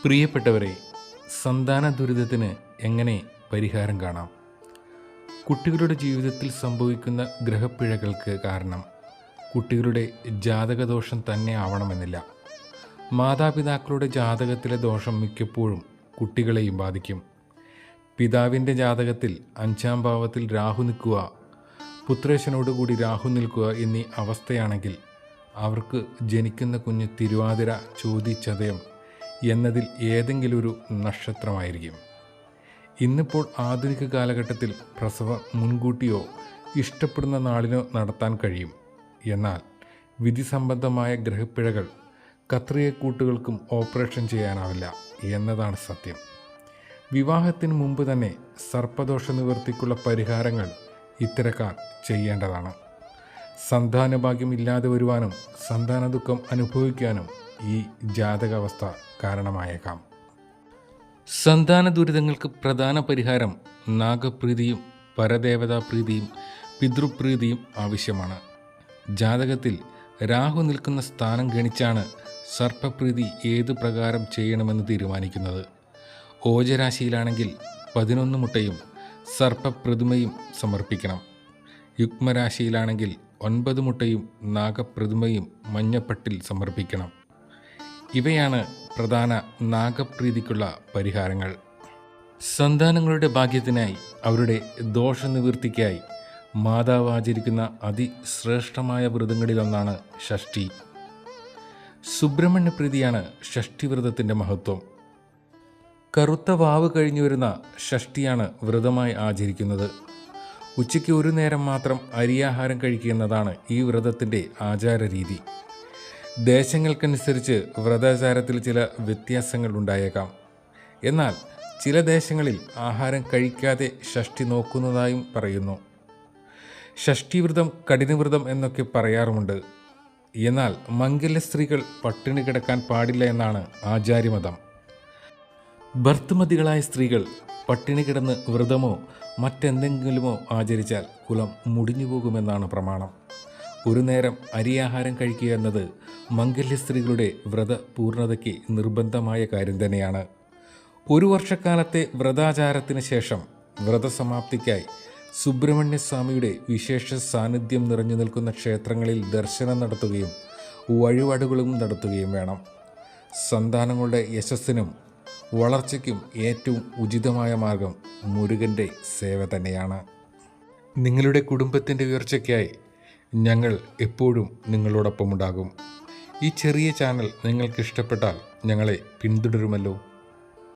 പ്രിയപ്പെട്ടവരെ, സന്താന ദുരിതത്തിന് എങ്ങനെ പരിഹാരം കാണാം? കുട്ടികളുടെ ജീവിതത്തിൽ സംഭവിക്കുന്ന ഗ്രഹപ്പിഴകൾക്ക് കാരണം കുട്ടികളുടെ ജാതകദോഷം തന്നെ ആവണമെന്നില്ല. മാതാപിതാക്കളുടെ ജാതകത്തിലെ ദോഷം മിക്കപ്പോഴും കുട്ടികളെയും ബാധിക്കും. പിതാവിൻ്റെ ജാതകത്തിൽ 5-ാം ഭാവത്തിൽ രാഹു നിൽക്കുക, പുത്രേശനോടുകൂടി രാഹു നിൽക്കുക എന്നീ അവസ്ഥയാണെങ്കിൽ അവർക്ക് ജനിക്കുന്ന കുഞ്ഞ് തിരുവാതിര, ചോതി, ചതയം എന്നതിൽ ഏതെങ്കിലും ഒരു നക്ഷത്രമായിരിക്കും. ഇന്നിപ്പോൾ ആധുനിക കാലഘട്ടത്തിൽ പ്രസവം മുൻകൂട്ടിയോ ഇഷ്ടപ്പെടുന്ന നാളിനോ നടത്താൻ കഴിയും. എന്നാൽ വിധി സംബന്ധമായ ഗ്രഹപ്പിഴകൾ കത്രികക്കൂട്ടുകൾക്കും ഓപ്പറേഷൻ ചെയ്യാനാവില്ല എന്നതാണ് സത്യം. വിവാഹത്തിന് മുമ്പ് തന്നെ സർപ്പദോഷ നിവൃത്തിക്കുള്ള പരിഹാരങ്ങൾ ഇത്തരക്കാർ ചെയ്യേണ്ടതാണ്. സന്താനഭാഗ്യം ഇല്ലാതെ വരുവാനും സന്താന ദുഃഖം അനുഭവിക്കാനും ഈ ജാതകാവസ്ഥ കാരണമായേക്കാം. സന്താന ദുരിതങ്ങൾക്ക് പ്രധാന പരിഹാരം നാഗപ്രീതിയും പരദേവതാപ്രീതിയും പിതൃപ്രീതിയും ആവശ്യമാണ്. ജാതകത്തിൽ രാഹു നിൽക്കുന്ന സ്ഥാനം ഗണിച്ചാണ് സർപ്പപ്രീതി ഏതു പ്രകാരം ചെയ്യണമെന്ന് തീരുമാനിക്കുന്നത്. ഓജരാശിയിലാണെങ്കിൽ 11 മുട്ടയും സർപ്പപ്രതിമയും സമർപ്പിക്കണം. യുഗ്മരാശിയിലാണെങ്കിൽ 9 മുട്ടയും നാഗപ്രതിമയും മഞ്ഞപ്പട്ടിൽ സമർപ്പിക്കണം. ഇവയാണ് പ്രധാന നാഗപ്രീതിക്കുള്ള പരിഹാരങ്ങൾ. സന്താനങ്ങളുടെ ഭാഗ്യത്തിനായി, അവരുടെ ദോഷനിവൃത്തിക്കായി മാതാവ് ആചരിക്കുന്ന അതിശ്രേഷ്ഠമായ വ്രതങ്ങളിലൊന്നാണ് ഷഷ്ഠി. സുബ്രഹ്മണ്യ പ്രീതിയാണ് ഷഷ്ഠിവ്രതത്തിൻ്റെ മഹത്വം. കറുത്ത വാവ് കഴിഞ്ഞു വരുന്ന ഷഷ്ഠിയാണ് വ്രതമായി ആചരിക്കുന്നത്. ഉച്ചയ്ക്ക് ഒരു നേരം മാത്രം അരിയാഹാരം കഴിക്കുക എന്നതാണ് ഈ വ്രതത്തിൻ്റെ ആചാരരീതി. ദേശങ്ങൾക്കനുസരിച്ച് വ്രതാചാരത്തിൽ ചില വ്യത്യാസങ്ങൾ ഉണ്ടായേക്കാം. എന്നാൽ ചില ദേശങ്ങളിൽ ആഹാരം കഴിക്കാതെ ഷഷ്ഠി നോക്കുന്നതായും പറയുന്നു. ഷഷ്ഠിവ്രതം കഠിനവ്രതം എന്നൊക്കെ പറയാറുമുണ്ട്. എന്നാൽ മംഗല്യ സ്ത്രീകൾ പട്ടിണി കിടക്കാൻ പാടില്ല എന്നാണ് ആചാര്യമതം. ഭർത്തുമതികളായ സ്ത്രീകൾ പട്ടിണി കിടന്ന് വ്രതമോ മറ്റെന്തെങ്കിലുമോ ആചരിച്ചാൽ കുലം മുടിഞ്ഞു പോകുമെന്നാണ് പ്രമാണം. ഒരു നേരം അരിയാഹാരം കഴിക്കുക എന്നത് മംഗല്യ സ്ത്രീകളുടെ വ്രത പൂർണ്ണതയ്ക്ക് നിർബന്ധമായ കാര്യം തന്നെയാണ്. ഒരു വർഷക്കാലത്തെ വ്രതാചാരത്തിന് ശേഷം വ്രതസമാപ്തിക്കായി സുബ്രഹ്മണ്യസ്വാമിയുടെ വിശേഷ സാന്നിധ്യം നിറഞ്ഞു നിൽക്കുന്ന ക്ഷേത്രങ്ങളിൽ ദർശനം നടത്തുകയും വഴിപാടുകളും നടത്തുകയും വേണം. സന്താനങ്ങളുടെ യശസ്സിനും വളർച്ചയ്ക്കും ഏറ്റവും ഉചിതമായ മാർഗം മുരുകൻ്റെ സേവ തന്നെയാണ്. നിങ്ങളുടെ കുടുംബത്തിൻ്റെ ഉയർച്ചയ്ക്കായി ഞങ്ങൾ എപ്പോഴും നിങ്ങളോടൊപ്പം ഉണ്ടാകും. ഈ ചെറിയ ചാനൽ നിങ്ങൾക്ക് ഇഷ്ടപ്പെട്ടാൽ ഞങ്ങളെ പിന്തുടരുമല്ലോ.